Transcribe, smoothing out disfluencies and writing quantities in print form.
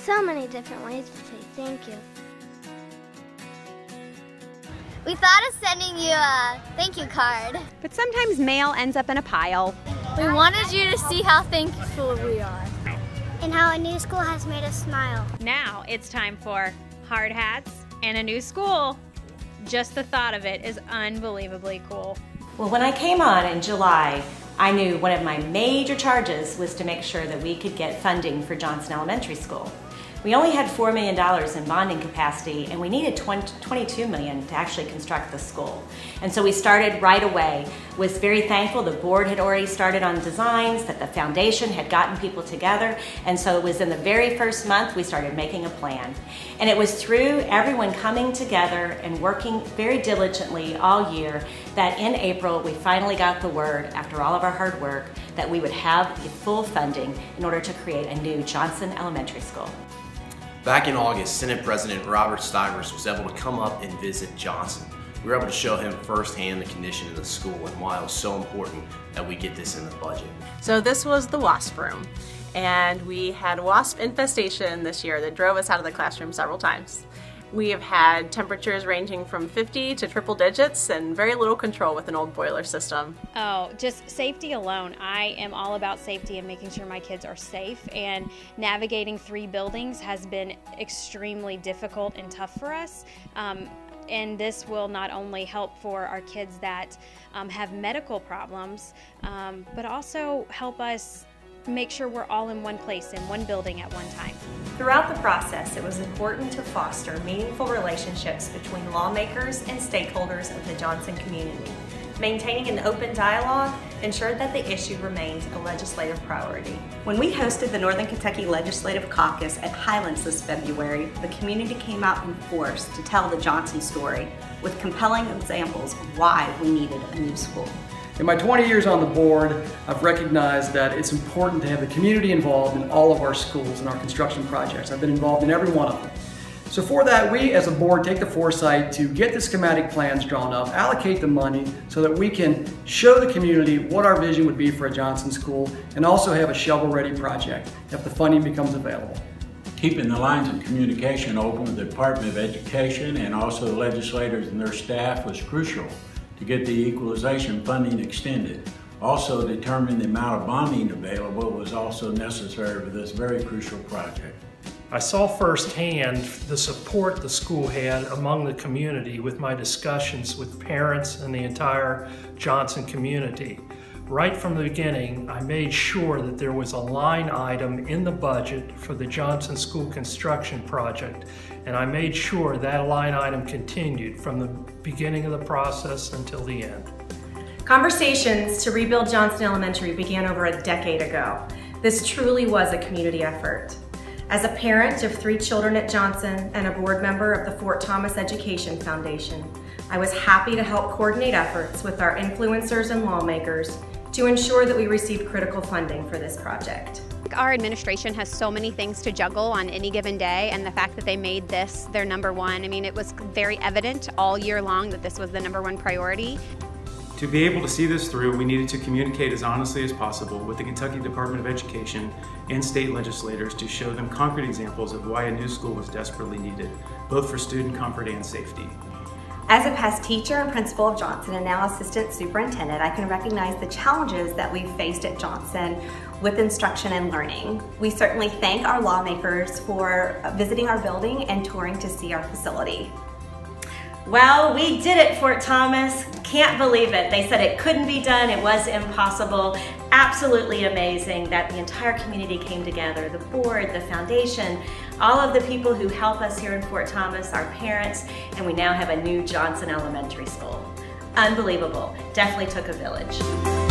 so many different ways to say thank you. We thought of sending you a thank you card. But sometimes mail ends up in a pile. We wanted you to see how thankful we are. And how a new school has made us smile. Now it's time for hard hats and a new school. Just the thought of it is unbelievably cool. Well, when I came on in July, I knew one of my major charges was to make sure that we could get funding for Johnson Elementary School. We only had $4 million in bonding capacity, and we needed $22 million to actually construct the school. And so we started right away. Was very thankful the board had already started on designs, that the foundation had gotten people together, and so it was in the very first month we started making a plan. And it was through everyone coming together and working very diligently all year that in April we finally got the word, after all of our hard work, that we would have the full funding in order to create a new Johnson Elementary School. Back in August, Senate President Robert Stivers was able to come up and visit Johnson. We were able to show him firsthand the condition of the school and why it was so important that we get this in the budget. So this was the WASP room, and we had wasp infestation this year that drove us out of the classroom several times. We have had temperatures ranging from 50 to triple digits and very little control with an old boiler system. Oh, just safety alone. I am all about safety and making sure my kids are safe, and navigating 3 buildings has been extremely difficult and tough for us. And this will not only help for our kids that have medical problems, but also help us make sure we're all in one place, in one building at one time. Throughout the process, it was important to foster meaningful relationships between lawmakers and stakeholders of the Johnson community. Maintaining an open dialogue ensured that the issue remained a legislative priority. When we hosted the Northern Kentucky Legislative Caucus at Highlands this February, the community came out in force to tell the Johnson story with compelling examples of why we needed a new school. In my 20 years on the board, I've recognized that it's important to have the community involved in all of our schools and our construction projects. I've been involved in every one of them. So for that, we as a board take the foresight to get the schematic plans drawn up, allocate the money so that we can show the community what our vision would be for a Johnson school, and also have a shovel-ready project if the funding becomes available. Keeping the lines of communication open with the Department of Education and also the legislators and their staff was crucial to get the equalization funding extended. Also, determining the amount of bonding available was also necessary for this very crucial project. I saw firsthand the support the school had among the community with my discussions with parents and the entire Johnson community. Right from the beginning, I made sure that there was a line item in the budget for the Johnson School construction project, and I made sure that line item continued from the beginning of the process until the end. Conversations to rebuild Johnson Elementary began over a decade ago. This truly was a community effort. As a parent of 3 children at Johnson and a board member of the Fort Thomas Education Foundation, I was happy to help coordinate efforts with our influencers and lawmakers to ensure that we received critical funding for this project. Our administration has so many things to juggle on any given day, and the fact that they made this their #1, I mean, it was very evident all year long that this was the #1 priority. To be able to see this through, we needed to communicate as honestly as possible with the Kentucky Department of Education and state legislators to show them concrete examples of why a new school was desperately needed, both for student comfort and safety. As a past teacher and principal of Johnson and now assistant superintendent, I can recognize the challenges that we've faced at Johnson with instruction and learning. We certainly thank our lawmakers for visiting our building and touring to see our facility. Well, we did it, Fort Thomas. Can't believe it. They said it couldn't be done, it was impossible. Absolutely amazing that the entire community came together, the board, the foundation, all of the people who help us here in Fort Thomas, our parents, and we now have a new Johnson Elementary School. Unbelievable. Definitely took a village.